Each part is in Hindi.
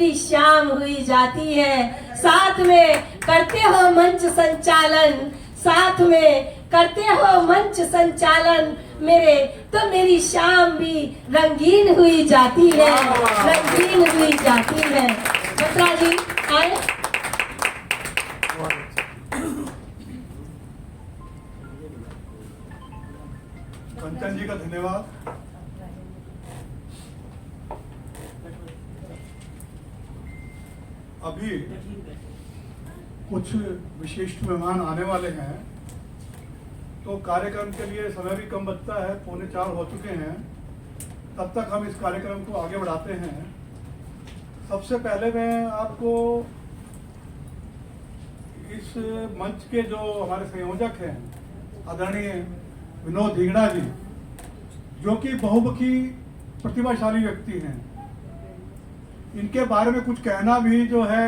मेरी शाम हुई जाती है। साथ में करते हो मंच संचालन, साथ में करते हो मंच संचालन मेरे, तो मेरी शाम भी रंगीन हुई जाती है, रंगीन हुई जाती है। बत्रा जी आए। कंचन जी का धन्यवाद। अभी कुछ विशिष्ट मेहमान आने वाले हैं, तो कार्यक्रम के लिए समय भी कम बचता है, 3:45 हो चुके हैं। तब तक हम इस कार्यक्रम को आगे बढ़ाते हैं। सबसे पहले मैं आपको इस मंच के जो हमारे संयोजक हैं आदरणीय विनोद धिंगड़ा जी, जो कि बहुमुखी प्रतिभाशाली व्यक्ति हैं, इनके बारे में कुछ कहना भी जो है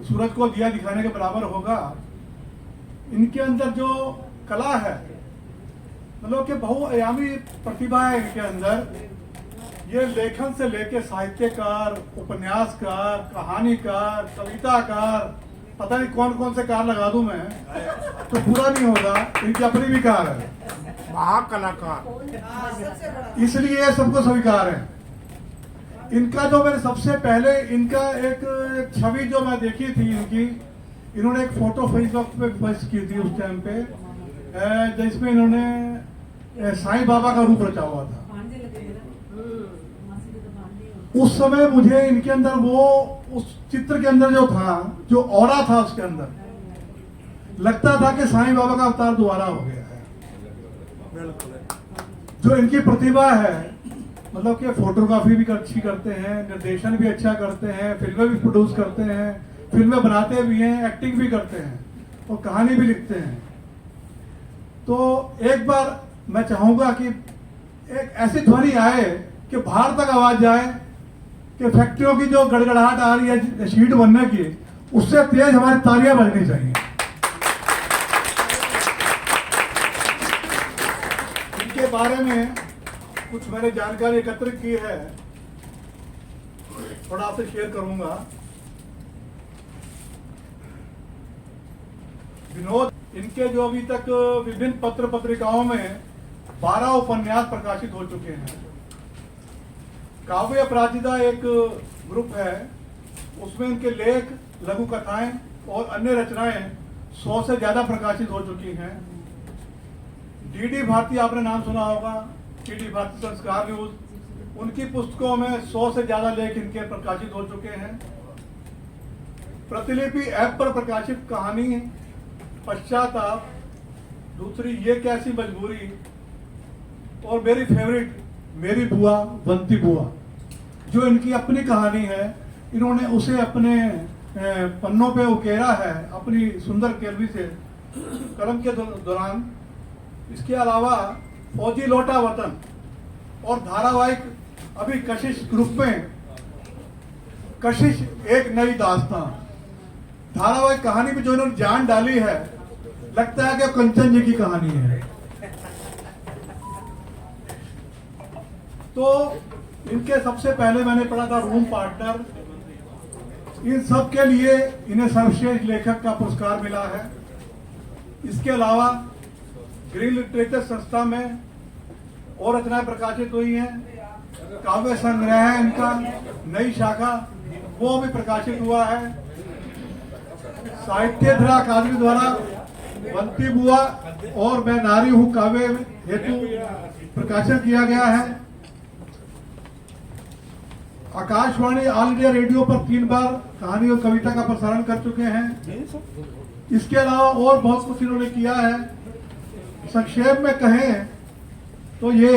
सूरज को दिया दिखाने के बराबर होगा। इनके अंदर जो कला है, मतलब कि बहुआयामी प्रतिभा है इनके अंदर। ये लेखन से लेके साहित्यकार, उपन्यासकार, कहानीकार, कविताकार, पता नहीं कौन कौन से कार लगा दूं मैं तो पूरा नहीं होगा। इनकी अपनी भी कार है, महाकलाकार, इसलिए ये सबको स्वीकार है। इनका जो मैंने सबसे पहले इनका एक छवि जो मैं देखी थी इनकी, इन्होंने एक फोटो फेसबुक पे पोस्ट की थी उस टाइम पे, जिसमें इन्होंने साईं बाबा का रूप रचा हुआ था। उस समय मुझे इनके अंदर वो उस चित्र के अंदर जो था, जो ऑरा था उसके अंदर, लगता था कि साईं बाबा का अवतार दोबारा हो गया है। जो इनकी प्रतिभा है, मतलब कि फोटोग्राफी भी अच्छी करते हैं, निर्देशन भी अच्छा करते हैं, फिल्में भी प्रोड्यूस करते हैं, फिल्में बनाते भी हैं, एक्टिंग भी करते हैं और कहानी भी लिखते हैं। तो एक बार मैं चाहूंगा कि एक ऐसी ध्वनि आए कि बाहर तक आवाज जाए कि फैक्ट्रियों की जो गड़गड़ाहट आ रही है शीट बनने की, उससे तेज हमारी तालियां बजनी चाहिए। इनके बारे में कुछ मैंने जानकारी एकत्र की है, थोड़ा आपसे शेयर करूंगा। विनोद, इनके जो अभी तक विभिन्न पत्र पत्रिकाओं में 12 उपन्यास प्रकाशित हो चुके हैं। काव्य अपराजिता एक ग्रुप है, उसमें इनके लेख, लघु कथाएं और अन्य रचनाएं 100 से ज्यादा प्रकाशित हो चुकी हैं। डीडी भारती आपने नाम सुना होगा, डीडी भारती संस्कार न्यूज, उनकी पुस्तकों में 100 से ज्यादा लेख इनके प्रकाशित हो चुके हैं। प्रतिलिपि ऐप पर प्रकाशित कहानी पश्चाताप, दूसरी ये कैसी मजबूरी, और मेरी फेवरेट मेरी बुआ बंती बुआ, जो इनकी अपनी कहानी है। इन्होंने उसे अपने पन्नों पे उकेरा है अपनी सुंदर केलवी से कलम के दौरान। इसके अलावा फौजी लौटा वतन और धारावाहिक अभी कशिश ग्रुप में कशिश एक नई दास्तान धारावाहिक कहानी में जो इन्होंने जान डाली है, लगता है कि कंचन जी की कहानी है। तो इनके सबसे पहले मैंने पढ़ा था रूम पार्टनर। इन सब के लिए इन्हें सर्वश्रेष्ठ लेखक का पुरस्कार मिला है। इसके अलावा ग्रीन लिटरेचर संस्था में और रचनाएं प्रकाशित हुई हैं। काव्य संग्रह है इनका, नई शाखा, वो भी प्रकाशित हुआ है। साहित्य धरा अकादमी द्वारा बंती बुआ और मैं नारी हूं काव्य हेतु प्रकाशन किया गया है। आकाशवाणी ऑल इंडिया रेडियो पर 3 बार कहानी और कविता का प्रसारण कर चुके हैं। इसके अलावा और बहुत कुछ इन्होंने किया है। संक्षेप में कहें तो ये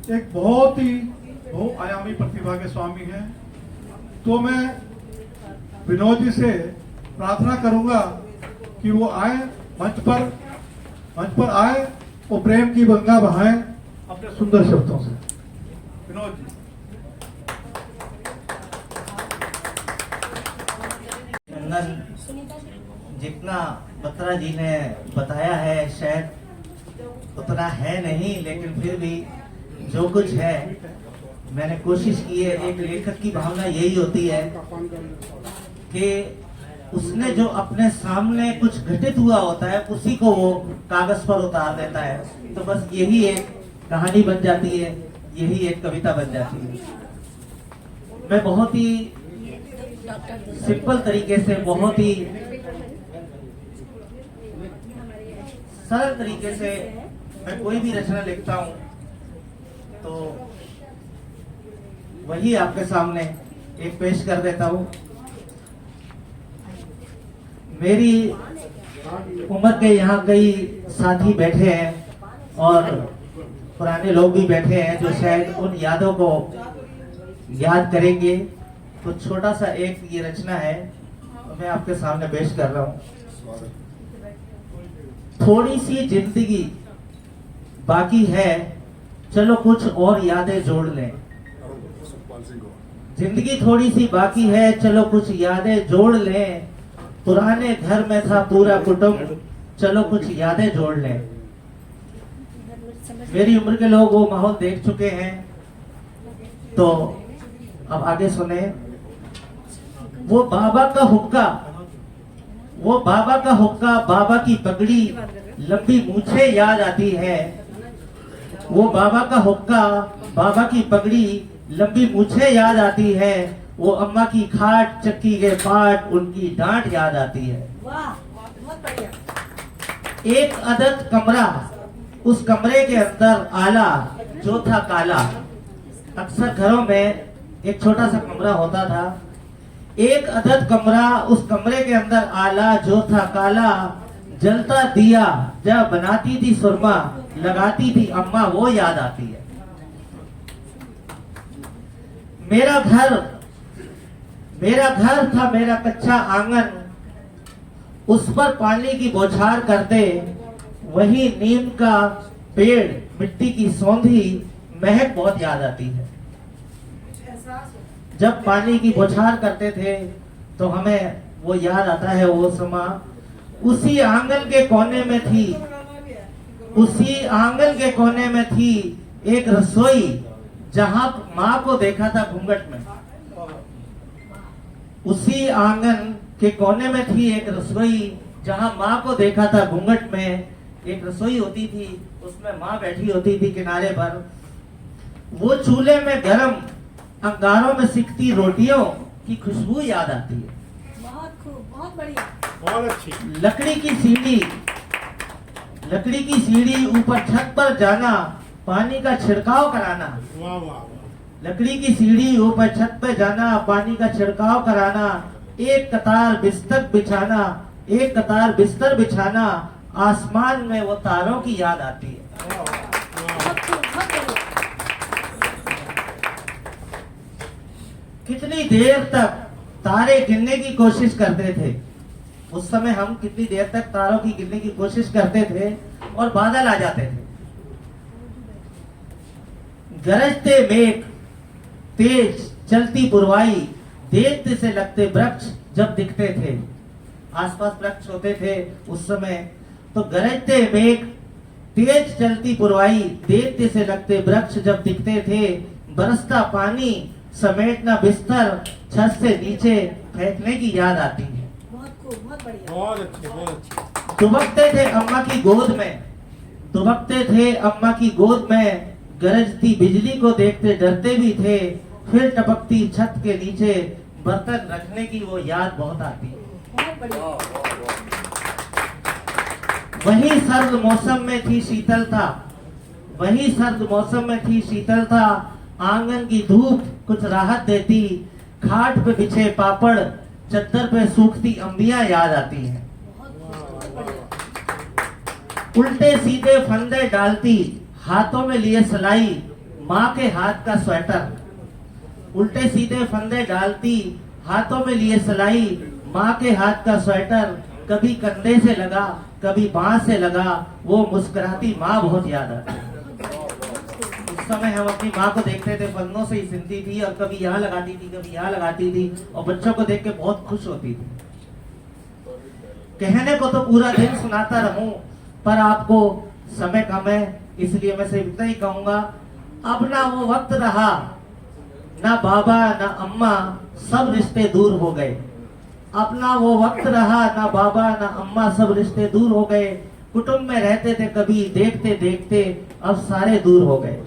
एक बहुत ही बहुआयामी प्रतिभा के स्वामी हैं। तो मैं विनोद जी से प्रार्थना करूंगा कि वो आए मंच पर आए और प्रेम की गंगा बहाएं अपने सुंदर शब्दों से। विनोद जी। जितना बत्रा जी ने बताया है शायद उतना है नहीं, लेकिन फिर भी जो कुछ है मैंने कोशिश की है, एक लेखक की भावना यही होती है कि उसने जो अपने सामने कुछ घटित हुआ होता है उसी को वो कागज पर उतार देता है। तो बस यही एक कहानी बन जाती है, यही एक कविता बन जाती है। मैं बहुत ही सिंपल तरीके से, बहुत ही सरल तरीके से मैं कोई भी रचना लिखता हूँ तो वही आपके सामने एक पेश कर देता हूँ। मेरी उम्र के यहाँ कई साथी बैठे हैं और पुराने लोग भी बैठे हैं जो शायद उन यादों को याद करेंगे। तो छोटा सा एक ये रचना है, मैं आपके सामने पेश कर रहा हूँ। थोड़ी सी जिंदगी बाकी है, चलो कुछ और यादें जोड़ लें। जिंदगी थोड़ी सी बाकी है, चलो कुछ यादें जोड़ लें। पुराने घर में था पूरा कुटुंब, चलो कुछ यादें जोड़ लें। मेरी उम्र के लोग वो माहौल देख चुके हैं, तो अब आगे सुने। वो बाबा का हुक्का, वो बाबा का हुक्का, बाबा की पगड़ी, लंबी मूछें याद आती है। वो बाबा का हुक्का, बाबा की पगड़ी, लंबी मूछें याद आती है। वो अम्मा की खाट, चक्की के पाट, उनकी डांट याद आती है। वाह, बहुत बढ़िया। एक अदद कमरा, उस कमरे के अंदर आला जो था काला। अक्सर घरों में एक छोटा सा कमरा होता था। एक अदद कमरा, उस कमरे के अंदर आला जो था काला। जलता दिया जब बनाती थी सुरमा, लगाती थी अम्मा वो याद आती है। मेरा घर था मेरा कच्चा आंगन, उस पर पानी की बौछार करते। वही नीम का पेड़, मिट्टी की सौंधी, महक बहुत याद आती है। जब पानी की बौछार करते थे तो हमें वो याद आता है वो समा। उसी आंगन के कोने में थी, उसी आंगन के कोने में थी एक रसोई, जहां माँ को देखा था घूंघट में। उसी आंगन के कोने में थी एक रसोई, जहां माँ को देखा था घूंघट में। एक रसोई होती थी, उसमें माँ बैठी होती थी किनारे पर। वो चूल्हे में गरम अंगारों में सिकती रोटियों की खुशबू याद आती है। बहुत खूब, बहुत बढ़िया। बहुत अच्छी। लकड़ी की सीढ़ी ऊपर छत पर जाना, पानी का छिड़काव कराना। वाह वाह वाह। लकड़ी की सीढ़ी ऊपर छत पर जाना, पानी का छिड़काव कराना। एक कतार बिस्तर बिछाना, एक कतार बिस्तर बिछाना। आसमान में वो तारों की याद आती है। बहुत खूब, बहुत बढ़िया। कितनी देर तक तारे गिनने की कोशिश करते थे। उस समय हम कितनी देर तक तारों की गिनने की कोशिश करते थे और बादल आ जाते थे। गरजते मेघ, तेज चलती पुरवाई, देखते से लगते वृक्ष जब दिखते थे। आसपास वृक्ष होते थे उस समय। तो गरजते मेघ, तेज चलती पुरवाई, देखते से लगते वृक्ष जब दिखते थे। बरसता पानी, समेटना बिस्तर, छत से नीचे फेंकने की याद आती है। बहुत खूब, बहुत बढ़िया। बहुत अच्छे, बहुत अच्छे। दुबकते थे अम्मा की गोद में, दुबकते थे अम्मा की गोद में। गरजती बिजली को देखते डरते भी थे। फिर टपकती छत के नीचे बर्तन रखने की वो याद बहुत आती है। बहुत बढ़िया। वही सर्द मौसम में थी शीतलता, वही सर्द मौसम में थी शीतलता। आंगन की धूप कुछ राहत देती। खाट पे बिछे पापड़, चद्दर पे सूखती अंबियां याद आती हैं। उल्टे सीधे फंदे डालती, हाथों में लिए सलाई, माँ के हाथ का स्वेटर। उल्टे सीधे फंदे डालती, हाथों में लिए सलाई, माँ के हाथ का स्वेटर। कभी कंधे से लगा, कभी बांह से लगा, वो मुस्कुराती माँ बहुत याद आती। उस समय हम अपनी माँ को देखते थे, फंदों से ही सिलती थी और कभी यहाँ लगाती थी, कभी यहाँ लगाती थी और बच्चों को देख के बहुत खुश होती थी। कहने को तो पूरा दिन सुनाता रहूं, पर आपको समय कम है, इसलिए मैं सिर्फ इतना ही कहूंगा। अब ना वो वक्त रहा ना बाबा ना अम्मा सब रिश्ते दूर हो गए। अपना वो वक्त रहा, ना बाबा ना अम्मा सब रिश्ते दूर हो गए। कुटुंब में रहते थे कभी, देखते देखते अब सारे दूर हो गए।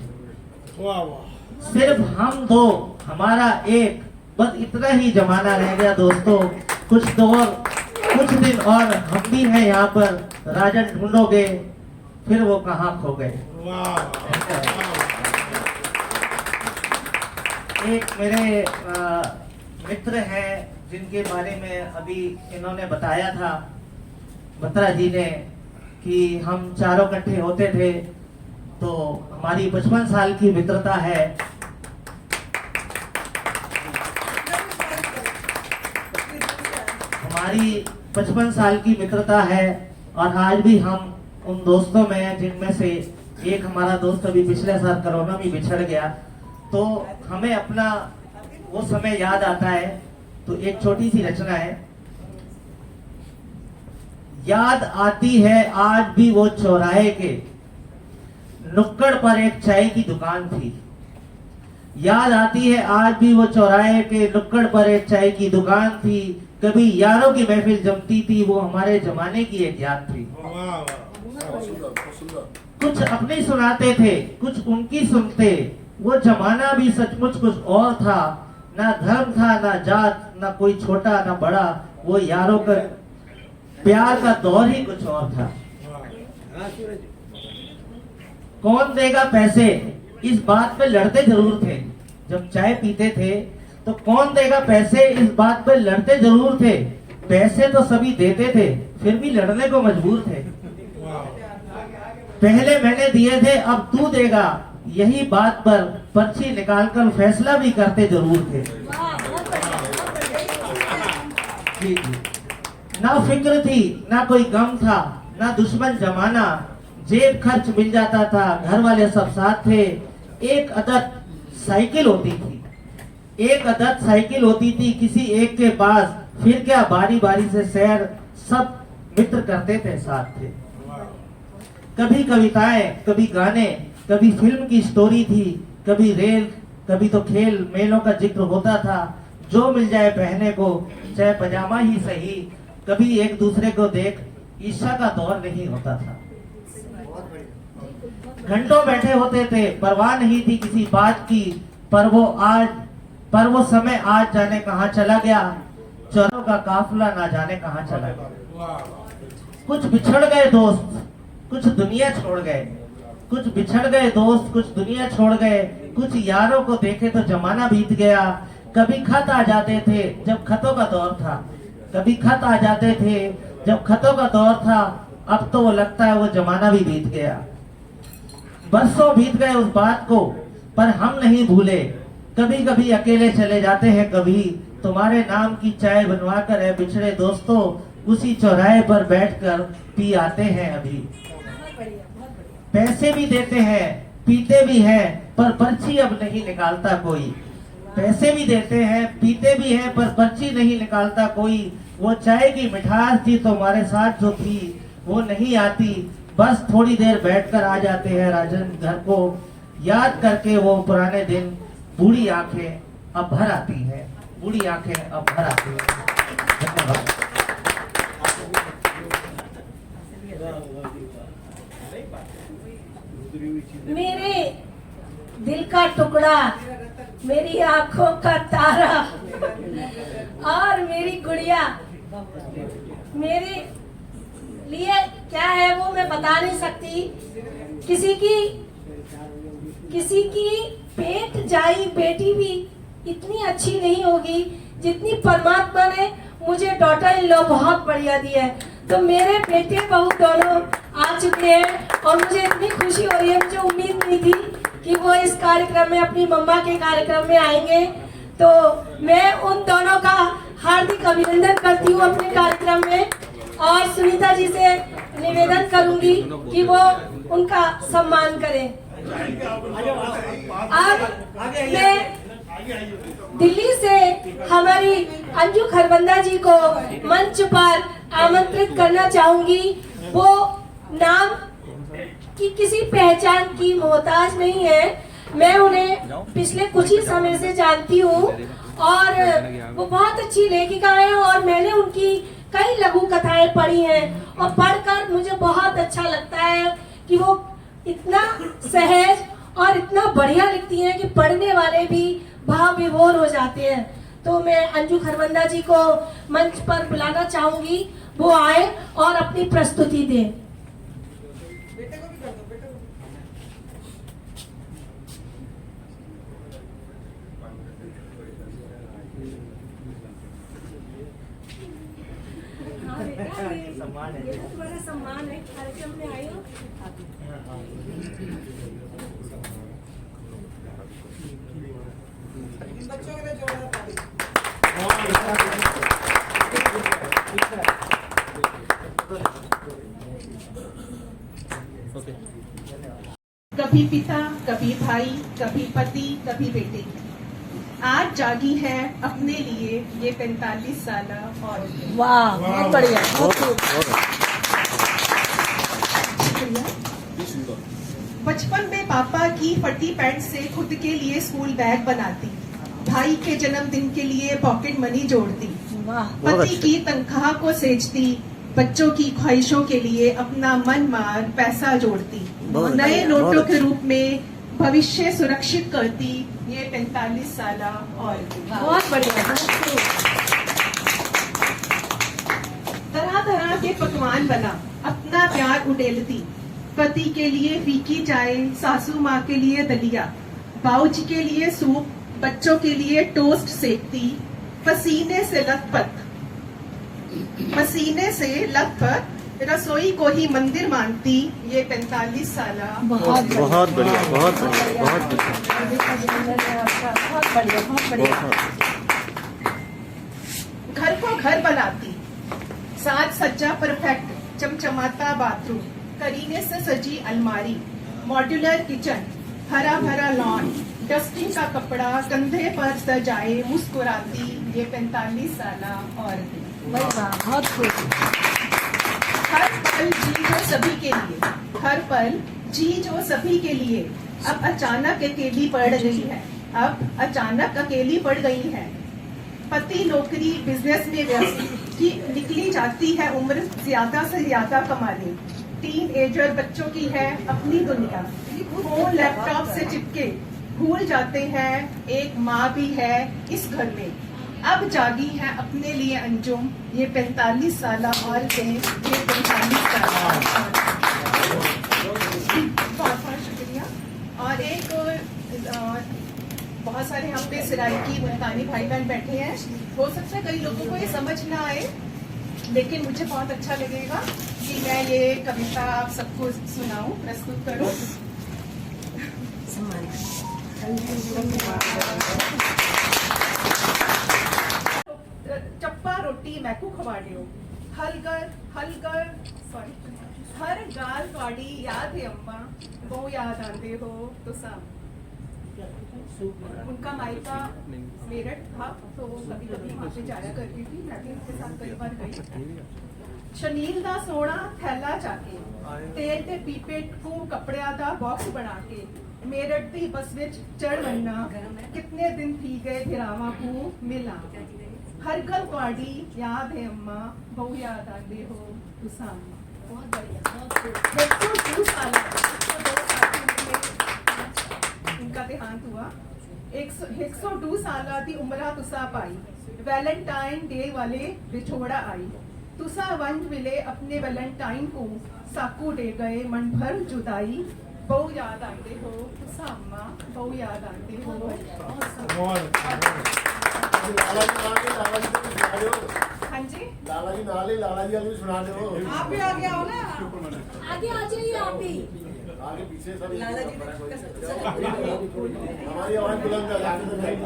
वाह वाह। सिर्फ हम दो, हमारा एक, बस इतना ही जमाना रह गया दोस्तों। कुछ दौर, कुछ दिन और हम भी हैं यहाँ पर, राजन ढूंढोगे फिर वो कहाँ खो गए। एक मेरे मित्र हैं जिनके बारे में अभी इन्होंने बताया था, बत्रा जी ने, कि हम चारों इकट्ठे होते थे तो हमारी 55 साल की मित्रता है। हमारी 55 साल की मित्रता है और आज भी हम उन दोस्तों में हैं जिनमें से एक हमारा दोस्त अभी पिछले साल कोरोना में बिछड़ गया, तो हमें अपना वो समय याद आता है। तो एक छोटी सी रचना है। याद आती है आज भी वो चौराहे के नुक्कड़ पर एक चाय की दुकान थी। याद आती है आज भी वो चौराहे के नुक्कड़ पर एक चाय की दुकान थी। कभी यारों की महफिल जमती थी, वो हमारे जमाने की एक याद थी। कुछ अपनी सुनाते थे, कुछ उनकी सुनते, वो जमाना भी सचमुच कुछ और था। ना धर्म था, ना जात, ना कोई छोटा ना बड़ा, वो यारों का प्यार का दौर ही कुछ और था। कौन देगा पैसे, इस बात पे लड़ते जरूर थे। जब चाय पीते थे तो कौन देगा पैसे, इस बात पे लड़ते जरूर थे। पैसे तो सभी देते थे, फिर भी लड़ने को मजबूर थे। पहले मैंने दिए थे, अब तू देगा, यही बात पर पर्ची निकालकर फैसला भी करते जरूर थे। जी जी। ना फिक्र थी, ना कोई गम था, ना दुश्मन जमाना, जेब खर्च मिल जाता था, घर वाले सब साथ थे। एक अदद साइकिल होती थी, एक अदद साइकिल होती थी किसी एक के पास, फिर क्या बारी बारी से सैर सब मित्र करते थे, साथ थे। कभी कविताएं, कभी गाने, कभी फिल्म की स्टोरी थी, कभी रेल, कभी तो खेल मेलों का जिक्र होता था। जो मिल जाए पहने को, चाहे पजामा ही सही, कभी एक दूसरे को देख ईर्ष्या का दौर नहीं होता था। घंटों बैठे होते थे, परवाह नहीं थी किसी बात की, पर वो समय आज जाने कहाँ चला गया। चोरों का काफिला ना जाने कहाँ चला गया। कुछ बिछड़ गए दोस्त, कुछ दुनिया छोड़ गए। कुछ बिछड़ गए दोस्त, कुछ दुनिया छोड़ गए। कुछ यारों को देखे तो जमाना बीत गया। कभी खत आ जाते थे जब खतों का दौर था, कभी खत आ जाते थे जब खतों का दौर था। अब तो वो लगता है वो जमाना भी बीत गया। बरसों बीत गए उस बात को, पर हम नहीं भूले। कभी कभी अकेले चले जाते हैं, कभी तुम्हारे नाम की चाय बनवा कर है बिछड़े दोस्तों, उसी चौराहे पर बैठकर पी आते हैं अभी। पैसे भी देते हैं, पीते भी हैं, पर पर्ची अब नहीं निकालता कोई। पैसे भी देते हैं, पीते भी हैं, पर पर्ची नहीं निकालता कोई। वो चाय की मिठास थी तो हमारे साथ जो थी वो नहीं आती। बस थोड़ी देर बैठकर आ जाते हैं राजन घर को, याद करके वो पुराने दिन। बूढ़ी आंखें अब भर आती हैं, बूढ़ी आंखें अब भर आती हैं। धन्यवाद। मेरे दिल का टुकड़ा, मेरी आंखों का तारा और मेरी गुड़िया मेरे लिए क्या है वो मैं बता नहीं सकती। किसी की पेट जाई बेटी भी इतनी अच्छी नहीं होगी जितनी परमात्मा ने मुझे डॉटर इन लॉ बहुत बढ़िया दी है। तो मेरे बेटे बहू दोनों आ चुके हैं और मुझे इतनी खुशी हो रही है। मुझे उम्मीद नहीं थी कि वो इस कार्यक्रम में, अपनी मम्मा के कार्यक्रम में आएंगे। तो मैं उन दोनों का हार्दिक अभिनंदन करती हूँ अपने कार्यक्रम में, और सुनीता जी से निवेदन करूंगी कि वो उनका सम्मान करें। अब मैं दिल्ली से हमारी अंजू खरबंदा जी को मंच पर आमंत्रित करना चाहूंगी। वो नाम की किसी पहचान की मोहताज नहीं है, मैं उन्हें पिछले कुछ ही समय से जानती हूँ और वो बहुत अच्छी लेखिका है और मैंने उनकी कई लघु कथाएं पढ़ी हैं और पढ़कर मुझे बहुत अच्छा लगता है कि वो इतना सहज और इतना बढ़िया लिखती हैं कि पढ़ने वाले भी भाव विभोर हो जाते हैं। तो मैं अंजू खरबंदा जी को मंच पर बुलाना चाहूंगी, वो आए और अपनी प्रस्तुति दें। सम्मान है। ये तो तुम्हारा सम्मान है, कार्यक्रम में आई हो। कभी पिता, कभी भाई, कभी पति, कभी बेटे। आज जागी है अपने लिए ये 45 साल और वाह, बहुत बढ़िया, बहुत खूब। बचपन में पापा की फटी पैंट से खुद के लिए स्कूल बैग बनाती, भाई के जन्मदिन के लिए पॉकेट मनी जोड़ती, वाह, पति की तनख्वाह को सेचती, बच्चों की ख्वाहिशों के लिए अपना मन मार पैसा जोड़ती, नए नोटों के रूप में भविष्य सुरक्षित करती ये 45 साल और बहुत बढ़िया, बहुत खूब। तरह तरह के पकवान बना अपना प्यार उड़ेलती, पति के लिए फीकी चाय, सासू माँ के लिए दलिया, बाऊजी के लिए सूप, बच्चों के लिए टोस्ट सेकती, पसीने से लथपथ रसोई को ही मंदिर मानती ये 45 साल। बहुत बहुत बढ़िया, बहुत बढ़िया, बहुत बढ़िया। बहुत बढ़िया, बहुत बढ़िया। घर को घर बनाती, साज सज्जा परफेक्ट, चमचमाता बाथरूम, करीने से सजी अलमारी, मॉड्यूलर किचन, हरा भरा लॉन, डस्टिंग का कपड़ा कंधे पर सजाए मुस्कुराती ये 45 साल और बहुत खूब। हर पल जी जो सभी के लिए, हर पल जी जो सभी के लिए अब अचानक अकेली पड़ गई है, अब अचानक अकेली पड़ गई है। पति नौकरी बिजनेस में व्यस्त की निकली जाती है उम्र ज्यादा से ज्यादा कमाने, टीन एजर बच्चों की है अपनी दुनिया, फोन लैपटॉप से चिपके भूल जाते हैं एक माँ भी है इस घर में। अब जागी है अपने लिए अंजुम ये 45 साल औरतें, ये 45 साल। बहुत बहुत शुक्रिया। और एक बहुत सारे हम पे सिराइकी मुल्तानी भाई बहन बैठे हैं, हो सकता है कई लोगों को ये समझ ना आए, लेकिन मुझे बहुत अच्छा लगेगा कि मैं ये कविता आप सबको सुनाऊं, प्रस्तुत करूं। चप्पा रोटी मैकू खवाड़ियो, हलगर सॉरी, हर गाल गाड़ी याद है अम्मा, वो याद आते हो तो सब। उनका मायका मेरठ था, तो कभी कभी वहाँ पे जाया करती थी, मैं भी उनके साथ कई बार गई। शनील दा सोना थैला चाके, तेल ते पीपे टू कपड़िया दा बॉक्स बना के, मेरठ दी बस विच चढ़ वन्ना, कितने दिन थी गए फिरावा को मिला, हर गल पाड़ी याद है अम्मा, बहु याद आते हो तुसा। बहुत बढ़िया। 102 साल उनका देहांत हुआ। 102 साल दी उम्र तुसा पाई, वैलेंटाइन डे वाले विछोड़ा आई, तुसा वंज मिले अपने वैलेंटाइन को, साकू दे गए मन भर जुदाई, बहु याद आते हो तुसा अम्मा, बहु याद आते हो। हाँ जी, लाला जी नाले लाला जी वाले भी सुना दो। आप भी आगे आओ ना। आगे आ जाइए आप भी। आगे पीछे सब हमारी आवाज बुलंद है, आगे तो नहीं।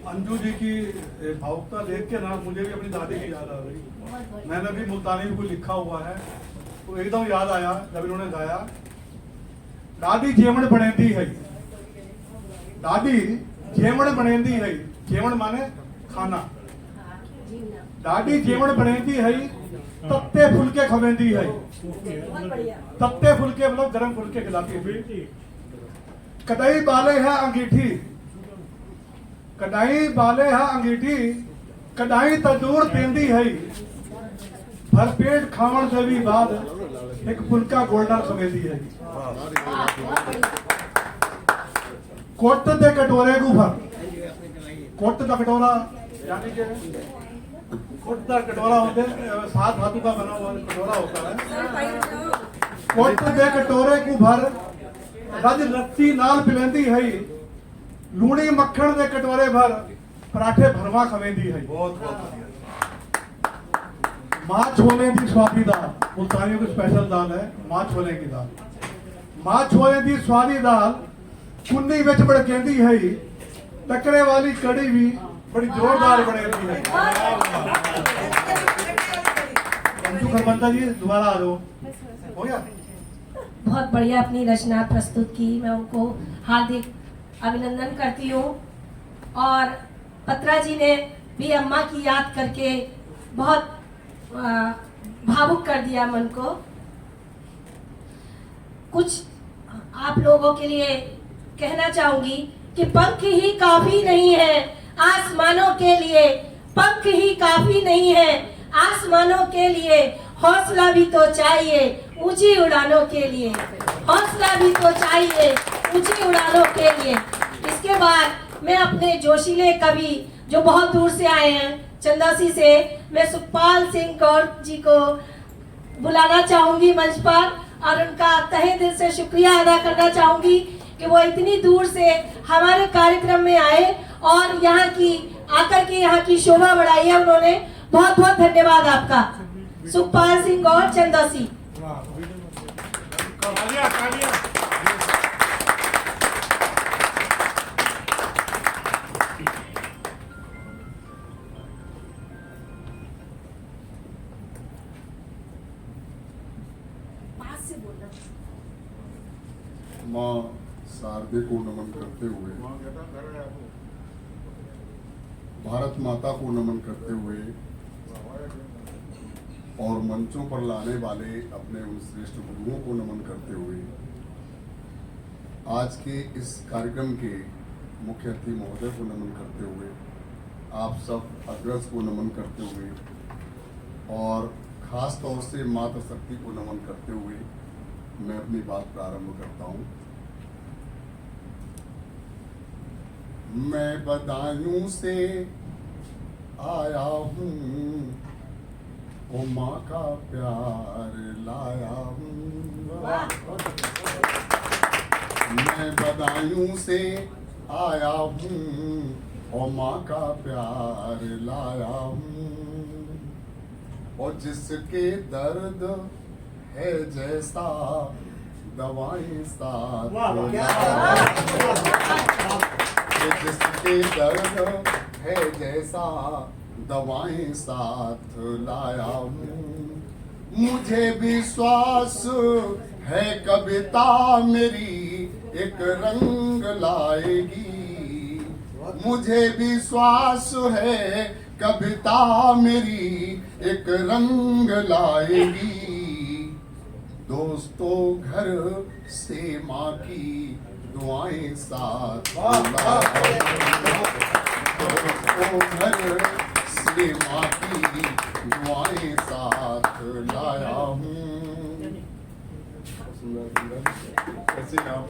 अंजू जी की भावुकता देख के ना मुझे भी अपनी दादी की याद आ गई। मैंने भी मुल्तानी को लिखा हुआ है, तो एकदम याद आया जब इन्होंने गाया, दादी जेवण बनेंदी है, दादी जेवण बनेंदी है, जेवण माने खाना, दादी जेवण बनेंदी है, तत्ते फुलके खवेंदी है। बहुत बढ़िया। तत्ते फुलके मतलब गर्म फुलके खिलाती है। कटाई बाले है अंगीठी, कटाई बाले है अंगीठी, कटाई तंदूर पेंदी है। भरपेट खावण से भी बाद एक फुलका गोल्डन खवेंदी है। कोट दे कटोरे को भर, कोट का कटोरा यानी कि कोट का कटोरा होते हैं, 7 धातु का बना हुआ कटोरा होता है। कोट दे कटोरे को भर रज लत्ती नाल पिलेंदी है। लूणी मक्खन दे कटोरे भर पराठे भरवा खवेंदी है। मां छोले की स्वादी दाल, मुल्तानियों की स्पेशल दाल है मां छोले की दाल। मां छोले की स्वादी दाल कुन्नी विच भड़केंदी है। टकरे वाली कड़ी भी बड़ी जोरदार बनेगी है। मंजू खरबंदा जी दोबारा आ जाओ, हो गया। बहुत बढ़िया अपनी रचना प्रस्तुत की, मैं उनको हार्दिक अभिनंदन करती हूँ। और पत्रा जी ने भी अम्मा की याद करके बहुत भावुक कर दिया मन को। कुछ आप लोगों के लिए कहना चाहूंगी कि पंख ही काफी नहीं है आसमानों के लिए, पंख ही काफी नहीं है आसमानों के लिए, हौसला भी तो चाहिए ऊंची उड़ानों के लिए, हौसला भी तो चाहिए ऊंची उड़ानों के लिए। इसके बाद मैं अपने जोशीले कवि जो बहुत दूर से आए हैं चंदासी से, मैं सुखपाल सिंह गौड़ जी को बुलाना चाहूंगी मंच पर और उनका तहे दिल से शुक्रिया अदा करना चाहूंगी कि वो इतनी दूर से हमारे कार्यक्रम में आए और यहाँ की आकर के यहाँ की शोभा बढ़ाई है उन्होंने। बहुत बहुत धन्यवाद आपका। सुखपाल सिंह गौड़ चंदासी। माँ शारदे को नमन करते हुए, भारत माता को नमन करते हुए और मंचों पर लाने वाले अपने उन श्रेष्ठ गुरुओं को नमन करते हुए, आज के इस कार्यक्रम के मुख्य अतिथि महोदय को नमन करते हुए, आप सब अग्रज को नमन करते हुए और खास तौर से माता शक्ति को नमन करते हुए मैं अपनी बात प्रारंभ करता हूँ। मैं बदायूं से आया हूँ, ओ माँ का प्यार लाया हूँ। मैं बदायूं से आया हूँ, ओ माँ का प्यार लाया हूँ। और जिसके दर्द है जैसा दवाएं साथ जिसके दर्द है जैसा दवाएं साथ लाया हूँ। मुझे विश्वास है कविता मेरी एक रंग लाएगी। मुझे विश्वास है कविता मेरी एक रंग लाएगी। दोस्तों घर से माँ की दुआएं साथ दोस्तों घर से माँ की दुआएं साथ लाया हूँ। कैसे नाम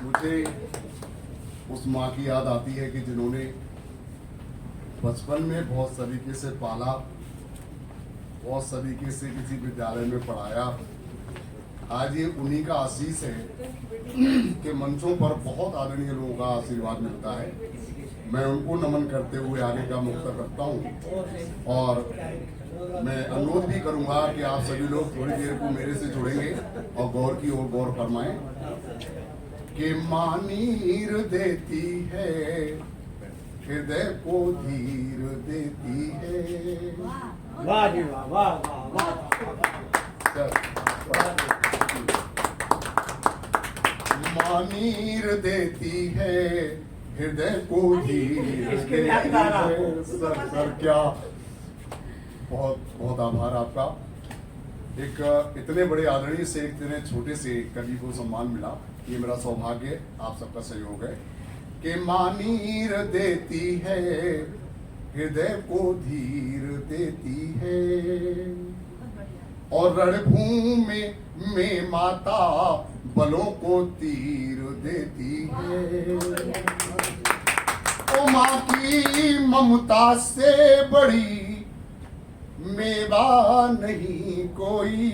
मुझे उस माँ की याद आती है कि जिन्होंने बचपन में बहुत सलीके से पाला, बहुत सलीके से किसी विद्यालय में पढ़ाया। आज ये उन्हीं का आशीष है कि मंचों पर बहुत आदरणीय लोगों का आशीर्वाद मिलता है। मैं उनको नमन करते हुए आगे का मुक्त करता हूँ और मैं अनुरोध भी करूंगा कि आप सभी लोग थोड़ी देर को मेरे से जुड़ेंगे और गौर की ओर गौर फरमाएं कि माँ नीर देती है, हृदय को धीर देती है। वाह जी वाह वाह वाह वाह। माँ नीर देती है हृदय को धीर इसके देती लिए आप गा रहा है। सर क्या बहुत बहुत आभार आपका। एक इतने बड़े आदरणीय से इतने छोटे से कवि को सम्मान मिला, ये मेरा सौभाग्य है, आप सबका सहयोग है। कि माँ नीर देती है हृदय को धीर देती है और रणभूमि में माता बलों को तीर देती है। ओ माँ की ममता से बड़ी मेवा नहीं कोई,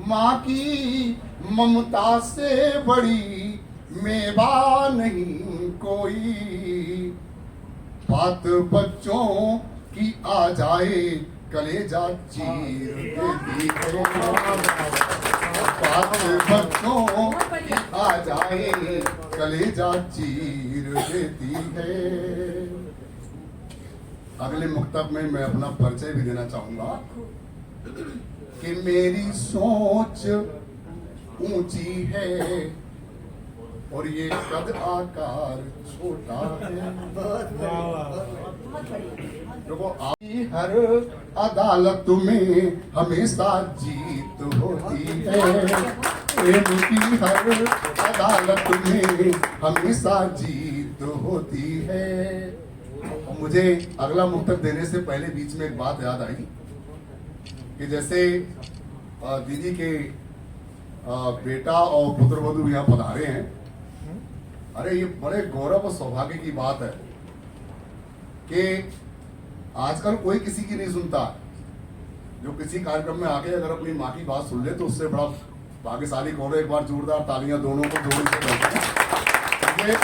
माँ की ममता से बड़ी मेवा नहीं कोई। बात बच्चों की आ जाए कलेजा चीर देती है, बात बच्चों की आ जाए कलेजा चीर देती है। अगले मुक्तक में मैं अपना परिचय भी देना चाहूंगा कि मेरी सोच ऊंची है और ये कद आकार छोटा है। देखो हर अदालत में हमेशा जीत होती है, प्रेम की हर अदालत में हमेशा जीत होती है। मुझे अगला मुक्तक देने से पहले बीच में एक बात याद आई कि जैसे दीदी के बेटा और पुत्र वधू यहाँ पधारे हैं। अरे ये बड़े गौरव और सौभाग्य की बात है कि आजकल कोई किसी की नहीं सुनता। जो किसी कार्यक्रम में आके अगर अपनी माँ की बात सुन ले तो उससे बड़ा भाग्यशाली कौन है। एक बार जोरदार तालियां दोनों को जोड़े से करते हैं। मुझे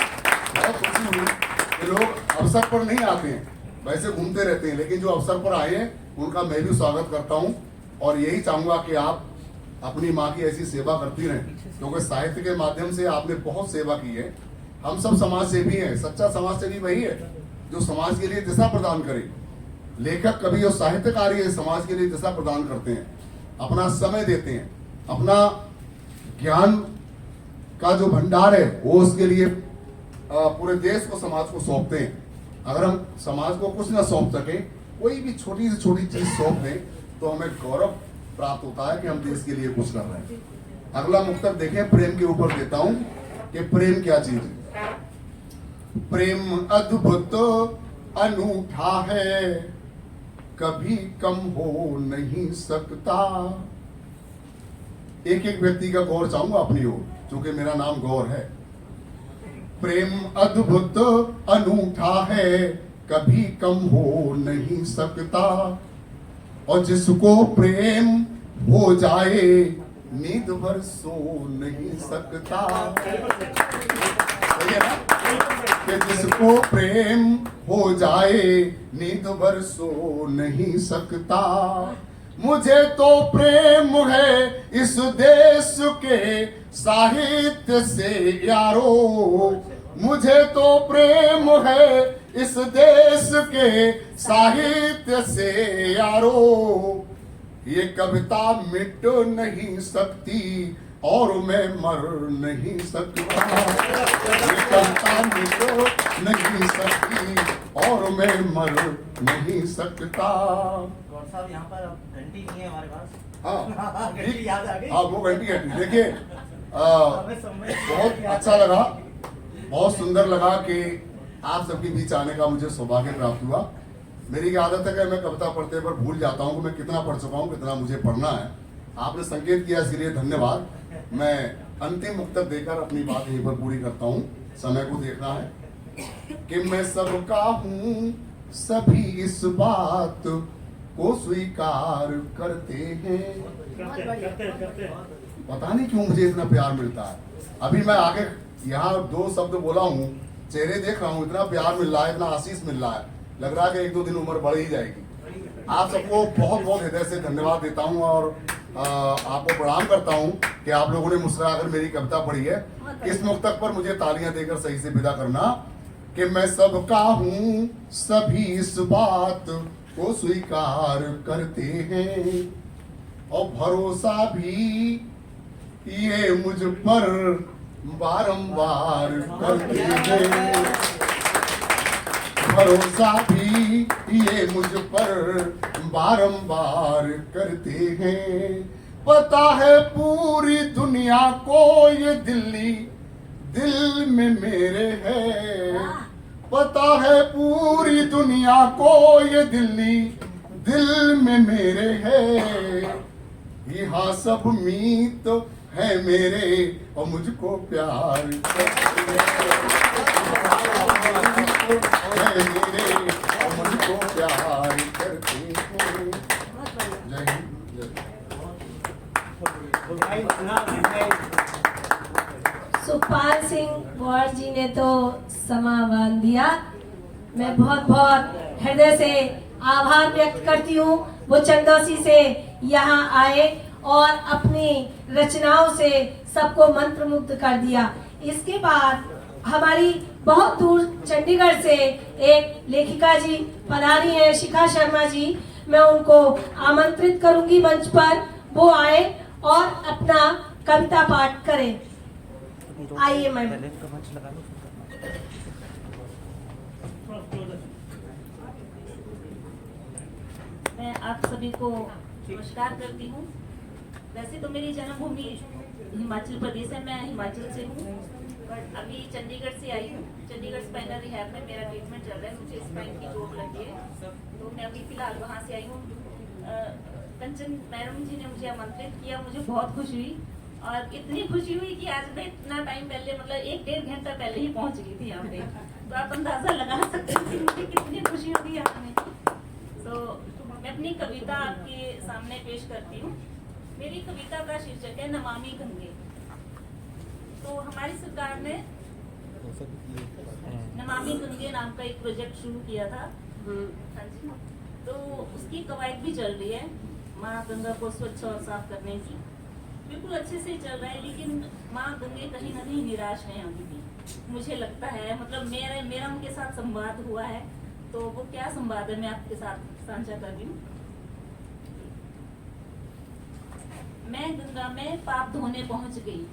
बहुत खुशी हुई कि लोग अवसर पर नहीं आते हैं, वैसे घूमते रहते हैं, लेकिन जो अवसर पर आए हैं उनका मैं भी स्वागत करता हूं और यही चाहूंगा कि आप अपनी माँ की ऐसी सेवा करती रहें, क्योंकि साहित्य के माध्यम से आपने बहुत सेवा की है। हम सब समाज सेवी हैं, सच्चा समाज सेवी वही है जो समाज के लिए दिशा प्रदान करे। लेखक, कवि और साहित्यकार ये समाज के लिए दिशा प्रदान करते हैं, अपना समय देते हैं, अपना ज्ञान का जो भंडार है वो उसके लिए पूरे देश को, समाज को सौंपते हैं। अगर हम समाज को कुछ ना सौंप सके, कोई भी छोटी से छोटी चीज सौंप दें तो हमें गौरव प्राप्त होता है कि हम देश के लिए कुछ कर रहे हैं। अगला मुक्तक देखें, प्रेम के ऊपर देता हूं कि प्रेम क्या चीज है। प्रेम अद्भुत अनूठा है, कभी कम हो नहीं सकता। एक एक व्यक्ति का गौर चाहूंगा अपनी ओर, क्योंकि मेरा नाम गौर है। प्रेम अद्भुत अनूठा है, कभी कम हो नहीं सकता और जिसको प्रेम हो जाए नींद भर सो नहीं सकता। सही है ना? कि जिसको प्रेम हो जाए नींद भर सो नहीं सकता। मुझे तो प्रेम है इस देश के साहित्य से यारो, मुझे तो प्रेम है इस देश के साहित्य से यारो। ये कविता मिट नहीं सकती और मैं मर नहीं सकता। ये कविता मिट नहीं सकती और मैं मर नहीं सकता। गौर साहब, यहाँ पर अब घंटी नहीं है हमारे पास। हाँ घंटी याद आ गई। हाँ, वो घंटी घंटी देखिए, हमें समय बहुत अच्छा लगा, बहुत सुंदर लगा कि आप सबके बीच आने का मुझे सौभाग्य प्राप्त हुआ। मेरी आदत है कि मैं कविता पढ़ते पर भूल जाता हूँ कि मैं कितना पढ़ चुका हूँ, कितना मुझे पढ़ना है। आपने संकेत किया, इसके लिए धन्यवाद। मैं अंतिम मुक्तक देकर अपनी बात यहीं पर पूरी करता हूँ, समय को देखना है कि मैं सबका हूँ, सभी इस बात को स्वीकार करते हैं। पता नहीं क्यों मुझे इतना प्यार मिलता है। अभी मैं आगे यहाँ 2 शब्द बोला हूँ, चेहरे देख रहा हूँ, इतना प्यार मिल रहा है, इतना आशीष मिल रहा है, लग रहा है कि 1-2 दिन उम्र बढ़ ही जाएगी। आप सबको बहुत बहुत हृदय से धन्यवाद देता हूँ और आपको प्रणाम करता हूँ कि आप लोगों ने मुस्कुराकर मेरी कविता पढ़ी है। इस मुक्तक पर मुझे तालियां देकर सही से विदा करना कि मैं सबका हूँ, सभी इस बात को स्वीकार करते हैं और भरोसा भी ये मुझ पर बारंबार करते हैं। भरोसा भी ये मुझ पर बारंबार करते हैं। पता है पूरी दुनिया को ये दिल्ली दिल में मेरे है। पता है पूरी दुनिया को ये दिल्ली दिल में मेरे है। यहाँ सब मीत है मेरे और मुझको प्यार करते हैं। है मेरे और मुझको प्यार करते हैं। जय हिंद, जय भारत। सुखपाल सिंह गौर जी ने तो समा बांध दिया। मैं बहुत बहुत हृदय से आभार व्यक्त करती हूँ वो चंदौसी से यहाँ आए और अपनी रचनाओं से सबको मंत्रमुग्ध कर दिया। इसके बाद हमारी बहुत दूर चंडीगढ़ से एक लेखिका जी पधारी है, शिखा शर्मा जी। मैं उनको आमंत्रित करूंगी मंच पर, वो आए और अपना कविता पाठ करें। आइए मैम। मैं आप सभी को नमस्कार करती हूँ। वैसे तो मेरी जन्मभूमि हिमाचल प्रदेश है, मैं हिमाचल से हूँ, बट अभी चंडीगढ़ से आई हूँ। चंडीगढ़ स्पाइनल रिहैब में मेरा ट्रीटमेंट चल रहा है, मुझे स्पाइन की चोट लगी है, तो मैं अभी फिलहाल वहाँ से आई हूँ। कंचन मैडम जी ने मुझे आमंत्रित किया, मुझे बहुत खुशी हुई और इतनी खुशी हुई कि आज मैं इतना टाइम पहले, मतलब 1-1.5 घंटा पहले ही पहुँच गई थी यहाँ पे। तो आप अंदाजा लगा सकते हैं कि मुझे कितनी खुशी होगी यहाँ में। तो मैं अपनी कविता आपके सामने पेश करती हूँ। मेरी कविता का शीर्षक है नमामि गंगे। तो हमारी सरकार ने नमामि गंगे नाम का एक प्रोजेक्ट शुरू किया था। हाँ जी। तो उसकी कवायद भी चल रही है, माँ गंगा को स्वच्छ और साफ करने की। बिल्कुल अच्छे से चल रहा है, लेकिन माँ गंगे कहीं ना कहीं निराश है अभी भी, मुझे लगता है। मतलब मेरा उनके साथ संवाद हुआ है, तो वो क्या संवाद है मैं आपके साथ साझा कर रही हूँ। मैं गंगा में पाप धोने पहुंच गई।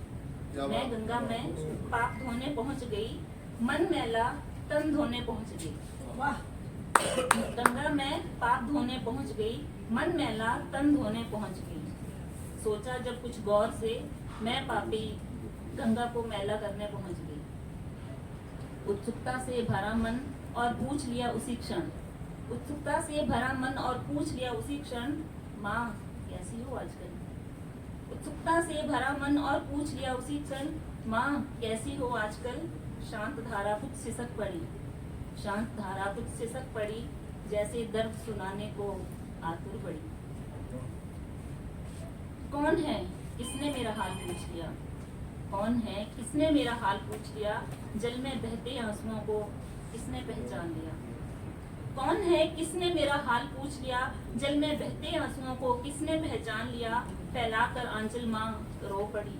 मैं गंगा में पाप धोने पहुंच गई, मन मैला तन धोने पहुंच गई। वाह। गंगा में पाप धोने पहुंच गई, मन मैला तन धोने पहुंच गई। सोचा जब कुछ गौर से, मैं पापी गंगा को मैला करने पहुंच गई। उत्सुकता से भरा मन और पूछ लिया उसी क्षण। उत्सुकता से भरा मन और पूछ लिया उसी क्षण, माँ कैसी हो आजकल। उत्सुकता से भरा मन और पूछ लिया उसी क्षण, माँ कैसी हो आजकल। शांत धारा कुछ सिसक पड़ी, शांत धारा कुछ सिसक पड़ी, जैसे दर्द सुनाने को आतुर पड़ी। कौन है किसने मेरा हाल पूछ लिया। कौन है किसने मेरा हाल पूछ लिया, जल में बहते आंसुओं को किसने पहचान लिया। कौन है किसने मेरा हाल पूछ लिया, जल में बहते आंसुओं को किसने पहचान लिया। फैलाकर आंचल माँ रो पड़ी।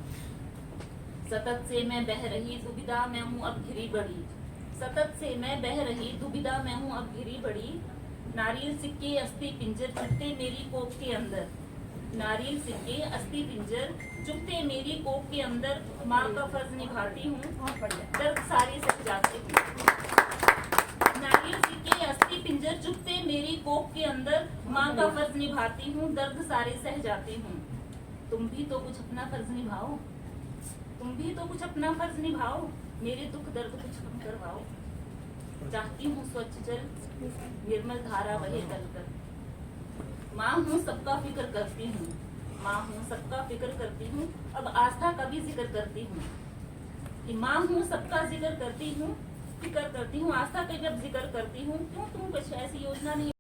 सतत से मैं बह रही दुविधा में हूँ अब घिरी बड़ी। सतत से मैं बह रही दुविधा में हूँ अब घिरी बड़ी। नारियल सिक्के अस्थि पिंजर चुभते मेरी कोख के अंदर। नारियल सिक्के अस्थि पिंजर चुभते मेरी कोख के अंदर। माँ का फर्ज निभाती हूँ, दर्द सारे सह जाते हूँ। नारियल सिक्के अस्थि पिंजर चुभते मेरी कोख के अंदर। माँ का फर्ज निभाती हूँ, दर्द सारे सह जाती हूँ। तुम भी तो कुछ अपना फर्ज निभाओ, तुम भी तो कुछ अपना फर्ज निभाओ। मेरे दुख दर्द कुछ कम करवाओ। चाहती हूँ स्वच्छ जल निर्मल धारा बहे तल कर। माँ हूँ सबका फिक्र करती हूँ, माँ हूँ सबका फिक्र करती हूँ। अब आस्था का भी जिक्र करती हूँ कि माँ हूँ सबका जिक्र करती हूँ, फिक्र करती हूँ। आस्था का जब जिक्र करती हूँ, क्यों तुम कुछ ऐसी योजना नहीं